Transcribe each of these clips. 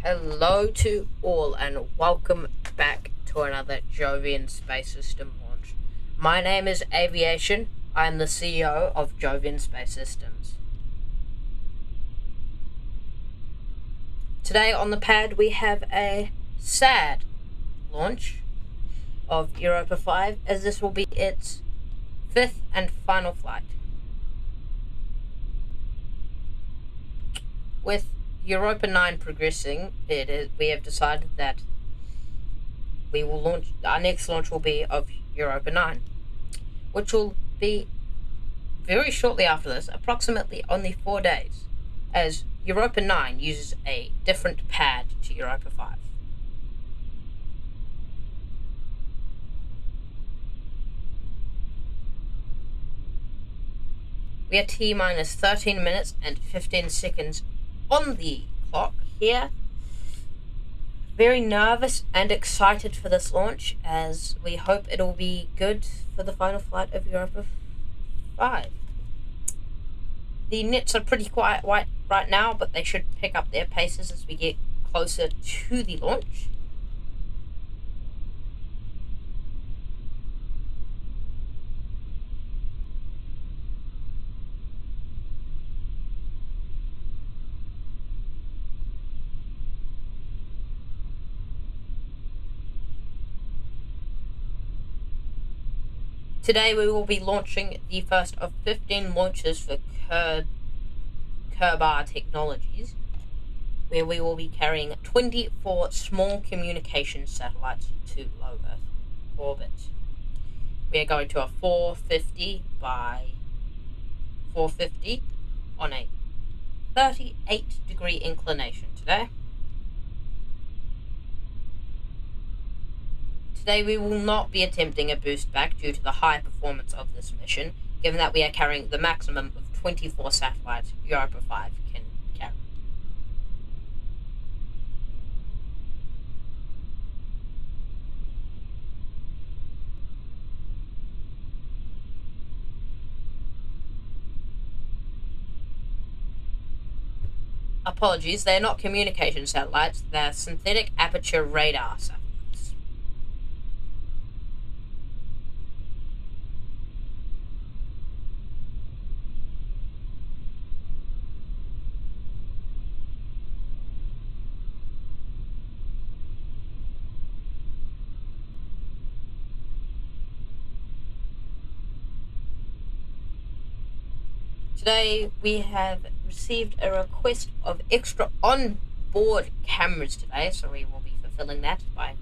Hello to all and welcome back to another Jovian space system launch. My name is Aviation. I am the CEO of Jovian Space Systems. Today on the pad we have a sad launch of Europa-5, as this will be its fifth and final flight. With Europa-9 progressing, we have decided that we will launch. Our next launch will be of Europa-9, which will be very shortly after this, approximately only 4 days, as Europa-9 uses a different pad to Europa-5. We are T-minus 13 minutes and 15 seconds on the clock here. Very nervous and excited for this launch, as we hope it'll be good for the final flight of Europa-5. The nets are pretty quiet right now, but they should pick up their paces as we get closer to the launch. Today we will be launching the first of 15 launches for KERBAR Technologies, where we will be carrying 24 small communication satellites to low Earth orbit. We are going to a 450 by 450 on a 38-degree inclination today. Today we will not be attempting a boostback due to the high performance of this mission, given that we are carrying the maximum of 24 satellites Europa-5 can carry. Apologies, they are not communication satellites, they are synthetic aperture radar satellites. Today we have received a request of extra on-board cameras today, so we will be fulfilling that by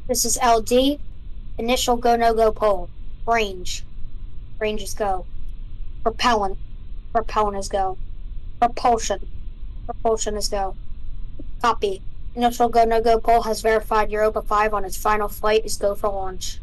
This is LD. Initial go, no go pole. Range. Range is go. Propellant. Propellant is go. Propulsion. Propulsion is go. Copy. Initial go, no go pole has verified Europa-5 on its final flight is go for launch.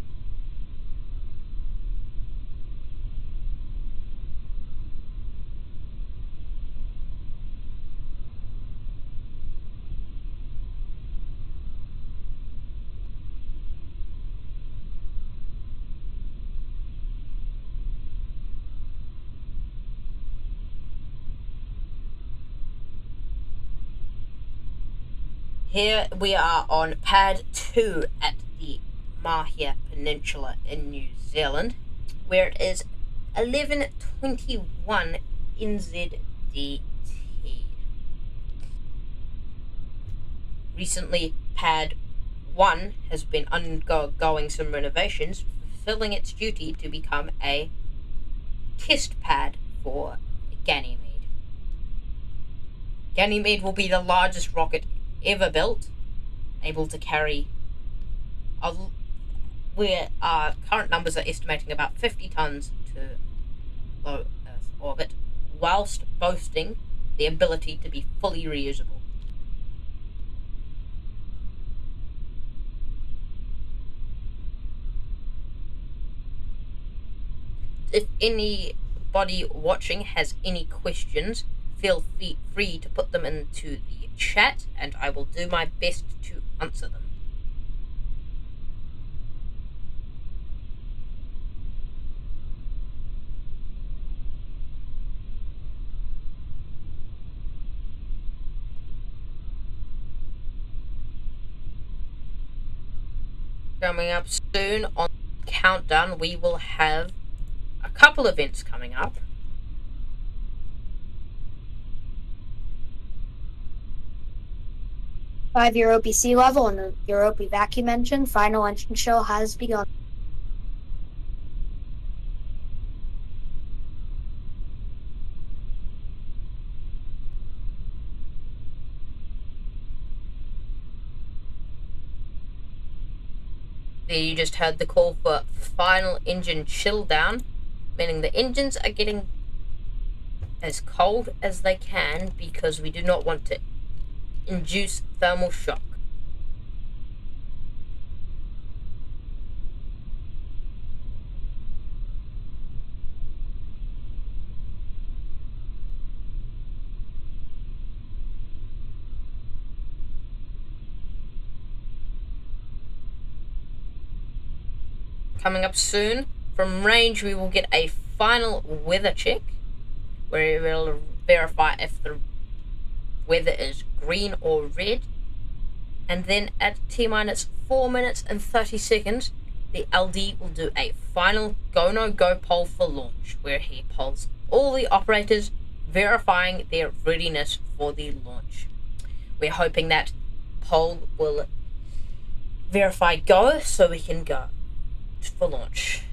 Here we are on pad 2 at the Mahia Peninsula in New Zealand, where it is 11:21 NZDT. Recently, pad 1 has been undergoing some renovations, fulfilling its duty to become a test pad for Ganymede. Ganymede will be the largest rocket ever built, able to carry where our current numbers are estimating about 50 tons to low Earth orbit, whilst boasting the ability to be fully reusable. If anybody watching has any questions, feel free to put them into the chat, and I will do my best to answer them. Coming up soon on Countdown, we will have a couple events coming up. Five Europa sea level and the Europa vacuum engine final engine show has begun. There you just heard the call for final engine chill down, meaning the engines are getting as cold as they can because we do not want to induce thermal shock. Coming up soon, from range we will get a final weather check where we will verify if the weather is green or red, and then at T-minus 4 minutes and 30 seconds the LD will do a final go-no-go poll for launch, where he polls all the operators, verifying their readiness for the launch. We're hoping that poll will verify go so we can go for launch.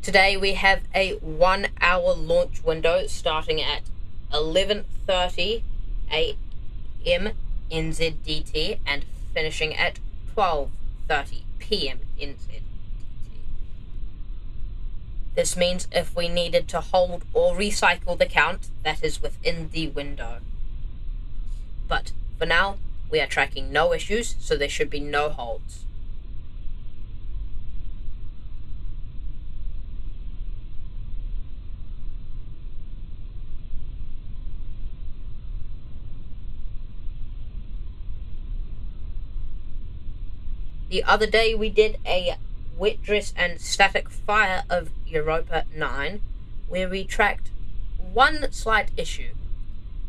Today we have a 1 hour launch window starting at 11:30 a.m. NZDT and finishing at 12:30 p.m. NZDT. This means if we needed to hold or recycle the count, that is within the window. But for now, we are tracking no issues, so there should be no holds. The other day we did a wet dress and static fire of Europa-5, where we tracked one slight issue,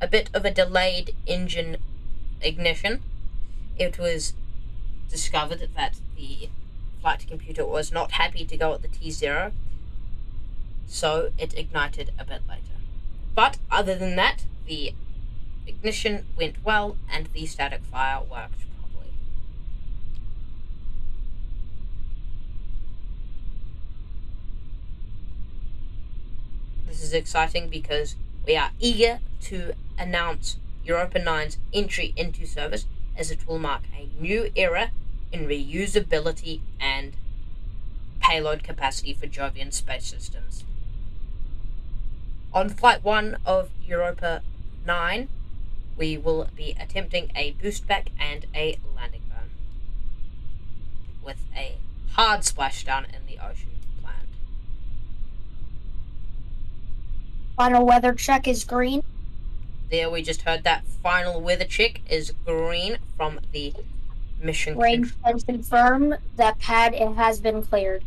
a bit of a delayed engine ignition. It was discovered that the flight computer was not happy to go at the T0, so it ignited a bit later. But other than that, the ignition went well and the static fire worked properly. This is exciting because we are eager to announce Europa-5's entry into service, as it will mark a new era in reusability and payload capacity for Jovian space systems. On Flight 1 of Europa-5, we will be attempting a boostback and a landing burn, with a hard splashdown in the ocean planned. Final weather check is green. There we just heard that final weather check is green from the mission Range has confirmed that pad it has been cleared.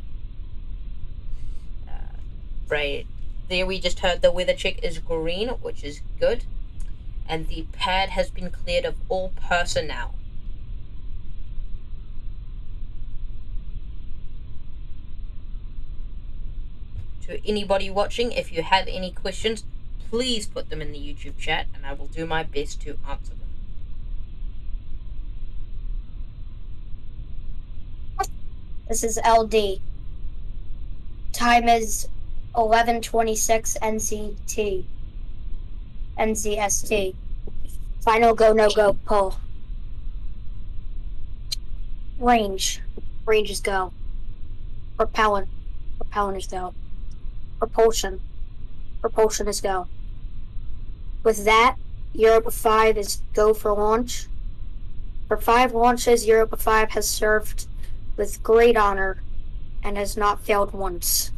Right there we just heard the weather check is green, which is good, and the pad has been cleared of all personnel. To anybody watching, if you have any questions, please put them in the YouTube chat and I will do my best to answer them. This is LD. Time is 11:26 NZST. Final go no go pull. Range is go. Propellant is go. Propulsion is go. With that, Europa-5 is go for launch. For 5 launches, Europa-5 has served with great honor and has not failed once.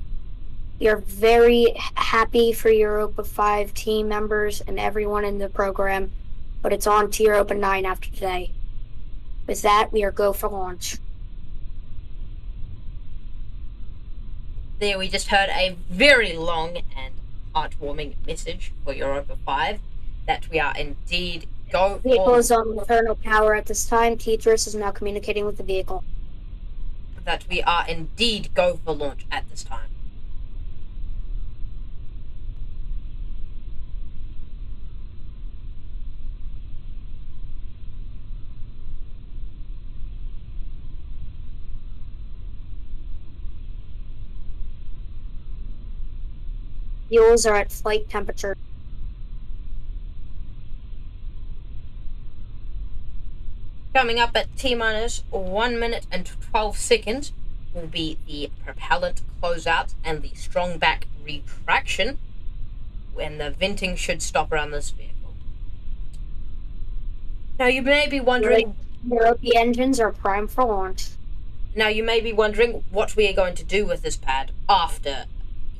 We are very happy for Europa-5 team members and everyone in the program, but it's on to Europa-9 after today. With that, we are go for launch. There we just heard a very long and heartwarming message for Europa-5 that we are indeed go Vehicle for is on internal power at this time. Tetris is now communicating with the vehicle. that we are indeed go for launch at this time. Fuels are at flight temperature. Coming up at T-minus 1 minute and 12 seconds will be the propellant closeout and the strong back retraction, when the venting should stop around this vehicle. Now you may be wondering... The engines are primed for launch. Now you may be wondering what we are going to do with this pad after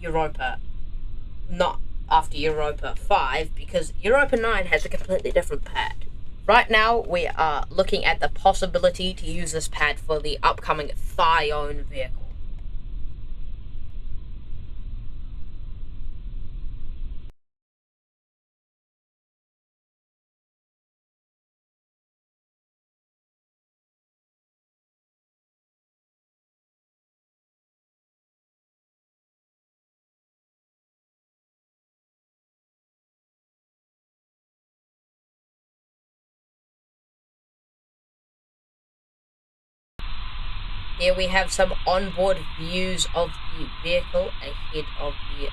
Europa. Not after Europa-5, because Europa-9 has a completely different pad. Right now, we are looking at the possibility to use this pad for the upcoming Thione vehicle. Here we have some onboard views of the vehicle ahead of the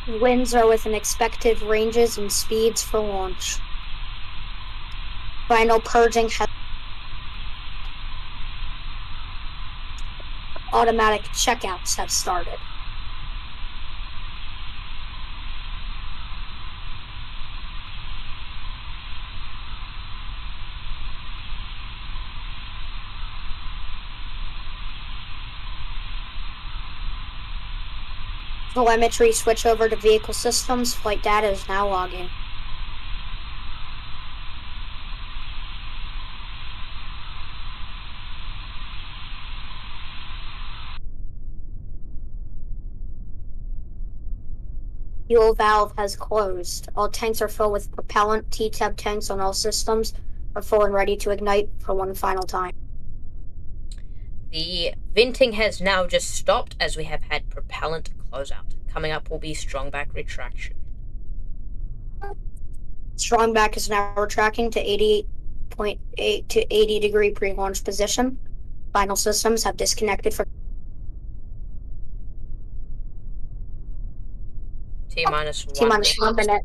launch. Winds are within expected ranges and speeds for launch. Final purging has... Automatic checkouts have started. Telemetry switch over to vehicle systems. Flight data is now logging. Fuel valve has closed. All tanks are filled with propellant. T-tab tanks on all systems are full and ready to ignite for one final time. The venting has now just stopped as we have had propellant closeout. Coming up will be strong back retraction. Strong back is now retracting to 88.8 to 80 degree pre-launch position. Final systems have disconnected from T-minus 1 T-minus 1 minute.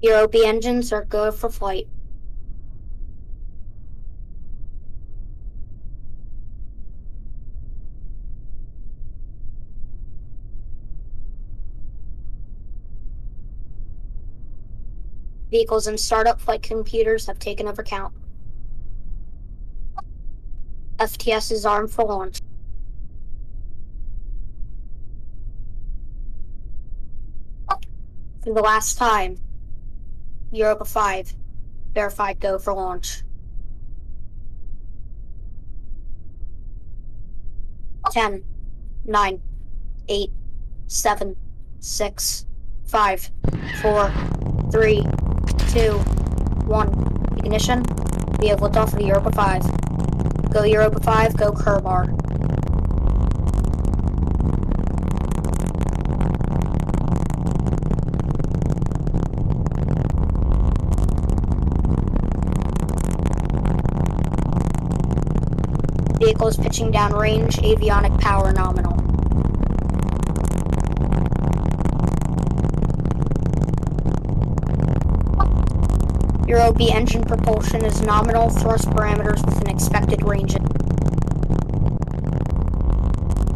Europa engines are go for flight. Vehicles and startup flight computers have taken over count. FTS is armed for launch. For the last time, Europa-5 verified go for launch. 10, 9, 8, 7, 6, 5, 4, 3, 2, 1. Ignition. We have liftoff of the Europa-5. Go Europa-5, go KERBAR. Vehicle is pitching down range, avionic power nominal. Europa engine propulsion is nominal, thrust parameters within expected range.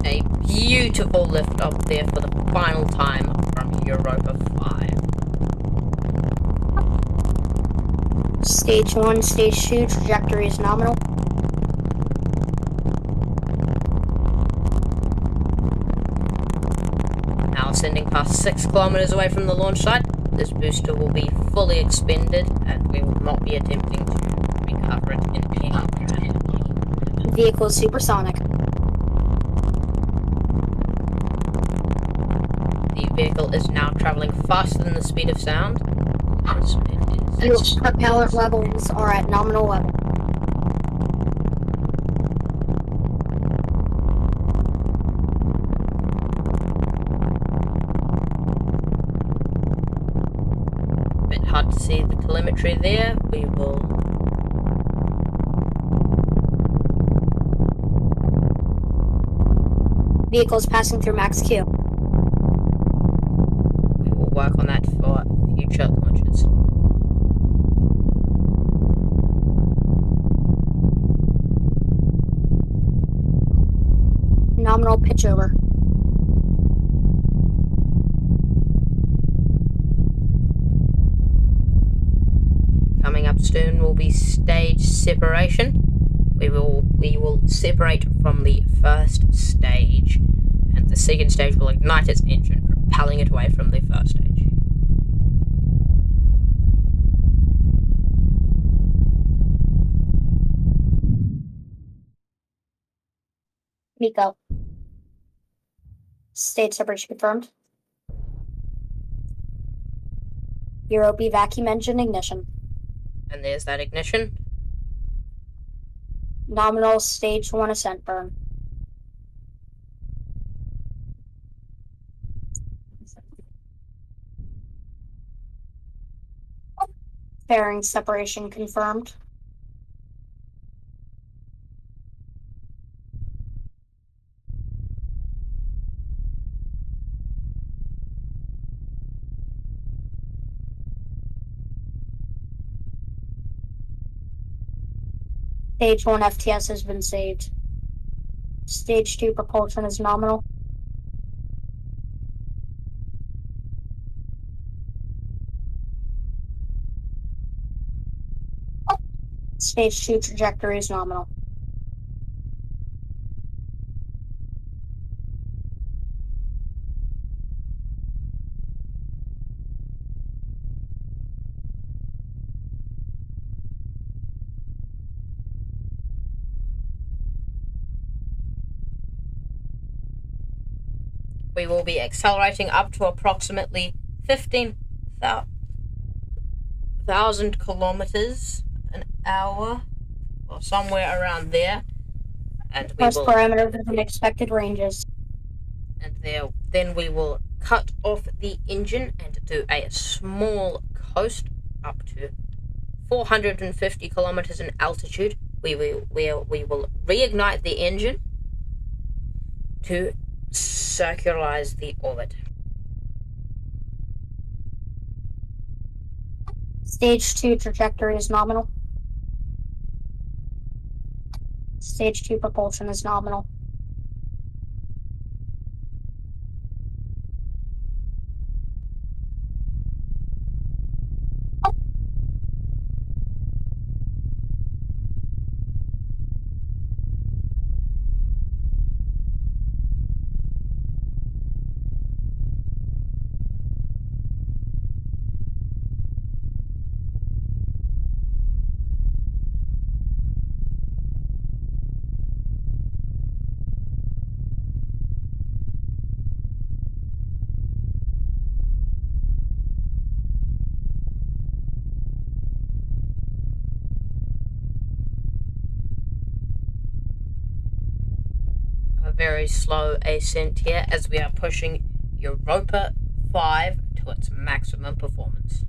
A beautiful lift off there for the final time from Europa-5. Stage 1, Stage 2, trajectory is nominal. Now ascending past 6 kilometers away from the launch site, this booster will be fully expended and we will not be attempting to recover. cover it in any manner. Vehicle is supersonic. The vehicle is now traveling faster than the speed of sound. Fuel propellant levels are at nominal level. Bit hard to see the telemetry there. We will Vehicles passing through max Q. work on that for future launches. Nominal pitch over. Coming up soon will be stage separation. We will separate from the first stage, and the second stage will ignite its engine, propelling it away from the first stage. Miko. Stage separation confirmed. Europa vacuum engine ignition. And there's that ignition. Nominal stage 1 ascent burn. Fairing separation confirmed. Stage 1 FTS has been saved. Stage 2 propulsion is nominal. Stage 2 trajectory is nominal. We will be accelerating up to approximately 15,000 kilometers an hour, or somewhere around there. And we Press will, parameters and expected ranges. and then we will cut off the engine and do a small coast up to 450 kilometers in altitude. We will reignite the engine to circularize the orbit. Stage 2 trajectory is nominal. Stage 2 propulsion is nominal. A very slow ascent here as we are pushing Europa-5 to its maximum performance.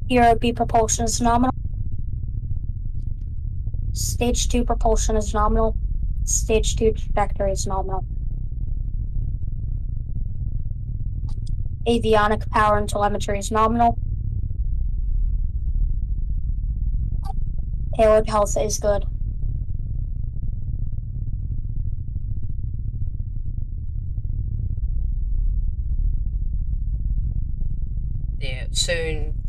Europa propulsion is nominal. Stage 2 propulsion is nominal. Stage 2 trajectory is nominal. Avionic power and telemetry is nominal. Payload health is good.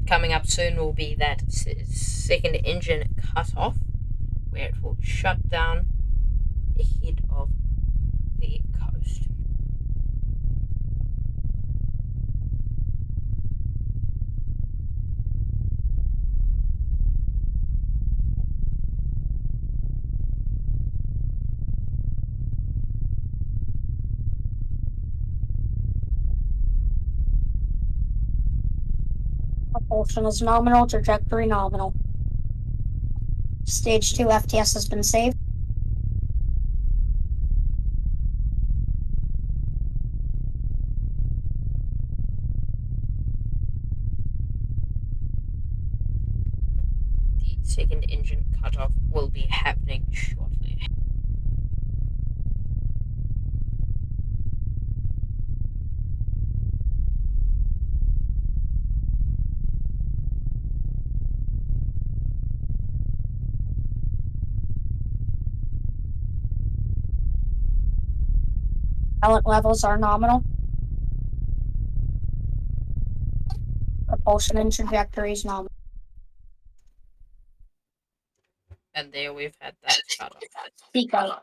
coming up soon will be that second engine cut off, where it will shut down ahead of the coast. Propulsion is nominal, trajectory nominal. Stage 2 FTS has been saved. The second engine cutoff will be happening shortly. Propellant levels are nominal. Propulsion and trajectory is nominal. And there we've had that cutoff. Pico.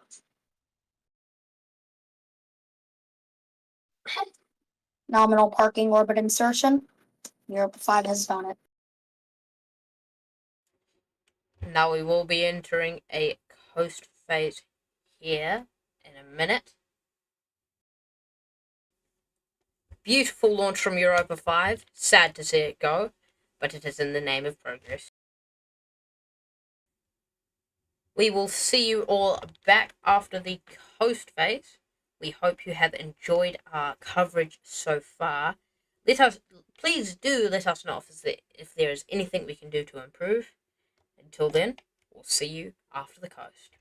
Nominal parking orbit insertion. Europa-5 has done it. Now we will be entering a coast phase here in a minute. Beautiful launch from Europa-5. Sad to see it go, but it is in the name of progress. We will see you all back after the coast phase. We hope you have enjoyed our coverage so far. Please do let us know if there is anything we can do to improve. Until then, we'll see you after the coast.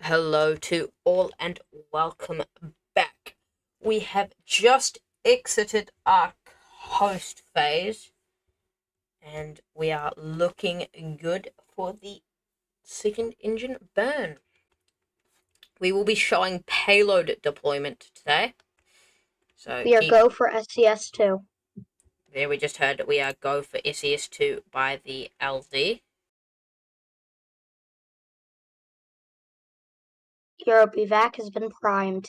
Hello to all and welcome back. We have just exited our host phase and we are looking good for the second engine burn. We will be showing payload deployment today. So We are go for SCS2. There we just heard we are go for SES2 by the LD. Europa-5 has been primed.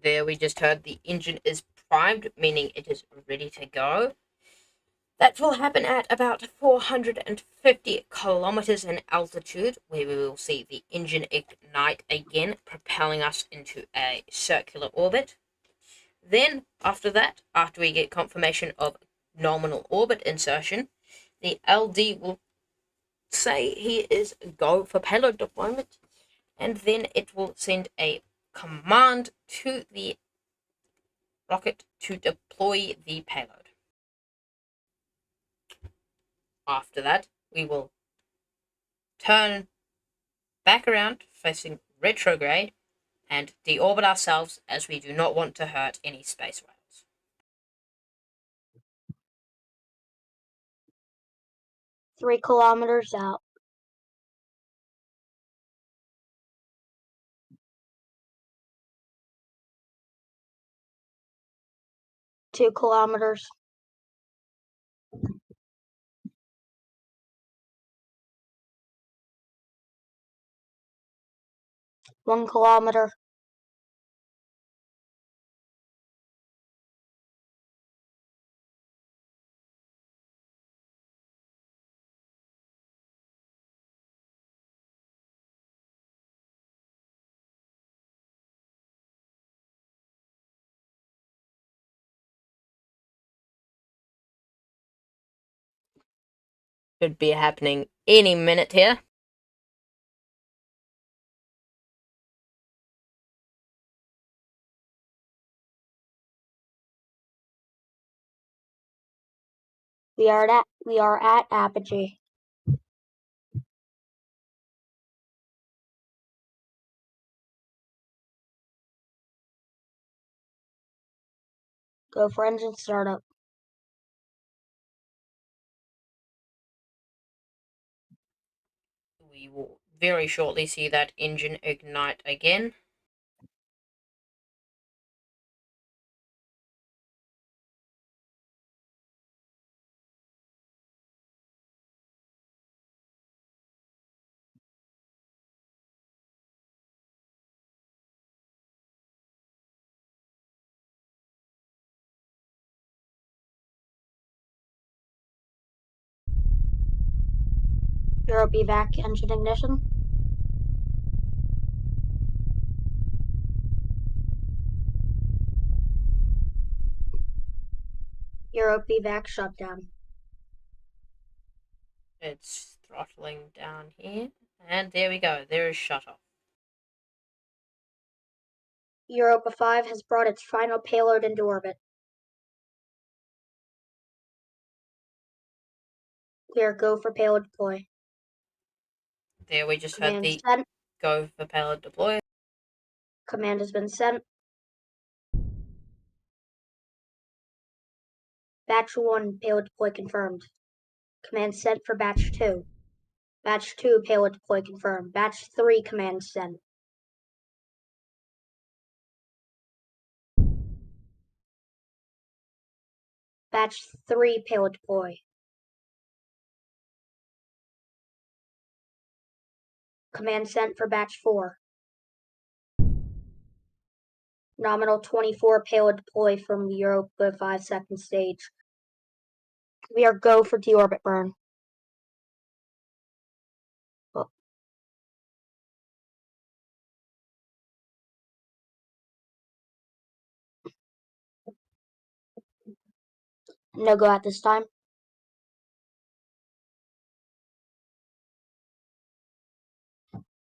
There we just heard the engine is primed, meaning it is ready to go. That will happen at about 450 kilometers in altitude, where we will see the engine ignite again, propelling us into a circular orbit. Then, after that, after we get confirmation of nominal orbit insertion, the LD will say he is go for payload deployment, and then it will send a command to the rocket to deploy the payload. After that, we will turn back around facing retrograde and deorbit ourselves, as we do not want to hurt any space whales. Three kilometers out. 2 kilometers. 1 kilometer. 'Should be happening any minute here. We are at apogee. Go for engine startup. We will very shortly see that engine ignite again. Europa-5 engine ignition. Europa-5 shutdown. It's throttling down here. And there we go. There is shut off. Europa-5 has brought its final payload into orbit. We are go for payload deploy. There we just Command heard the sent. go for payload deploy. Command has been sent. Batch 1 payload deploy confirmed. Command sent for batch 2. Batch 2 payload deploy confirmed. Batch 3 command sent. Batch 3 payload deploy. Command sent for batch 4. Nominal 24 payload deploy from the Europa-5 second stage. We are go for deorbit burn. No go at this time.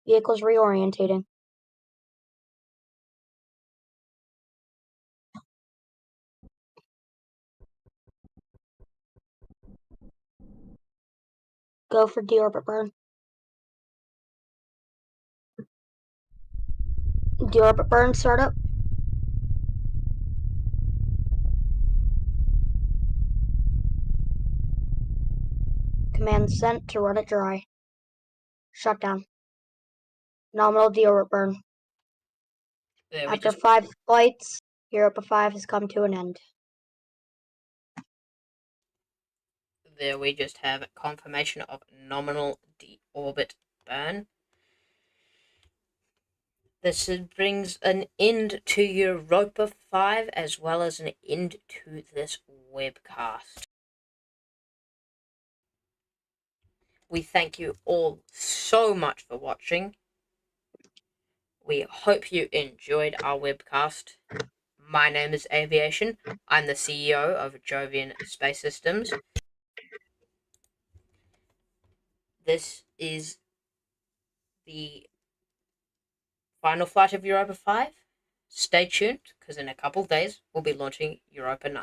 Vehicle's reorientating. Go for deorbit burn. Deorbit burn startup. Command sent to run it dry. Shutdown. Nominal deorbit burn. After 5 flights, Europa-5 has come to an end. There we just have confirmation of nominal deorbit burn. This brings an end to Europa-5 as well as an end to this webcast. We thank you all so much for watching. We hope you enjoyed our webcast. My name is Aviation. I'm the CEO of Jovian Space Systems. This is the final flight of Europa-5. Stay tuned, because in a couple of days, we'll be launching Europa-9.